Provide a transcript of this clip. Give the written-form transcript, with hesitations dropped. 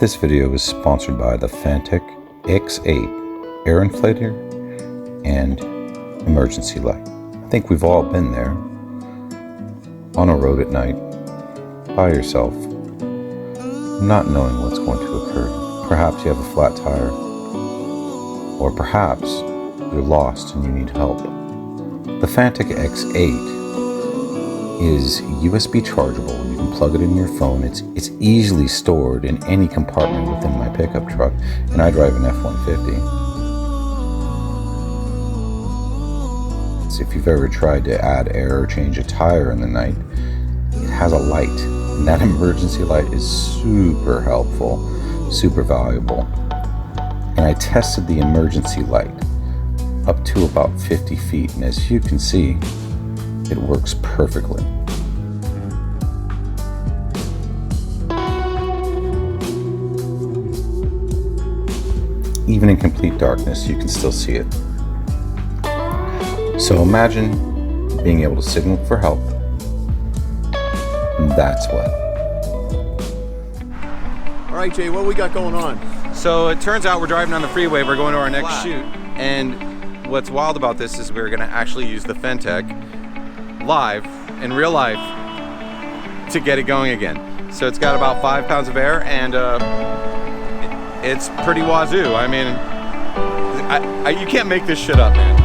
This video is sponsored by the Fantik X8 Tire Inflator and emergency light. I think we've all been there, on a road at night, by yourself, not knowing what's going to occur. Perhaps you have a flat tire, or perhaps you're lost and you need help. The Fantik X8 is USB chargeable. You can plug it in your phone. It's easily stored in any compartment within my pickup truck, and I drive an F-150. So if you've ever tried to add air or change a tire in the night, it has a light, and that emergency light is super helpful, super valuable. And I tested the emergency light up to about 50 feet, and as you can see, it works perfectly. Even in complete darkness, you can still see it. So imagine being able to signal for help. And that's what. All right, Jay, what we got going on? So it turns out we're driving on the freeway. We're going to our next shoot. And what's wild about this is we're going to actually use the Fantik live, in real life, to get it going again. So it's got about 5 pounds of air, and it's pretty wazoo. I mean, you can't make this shit up, man.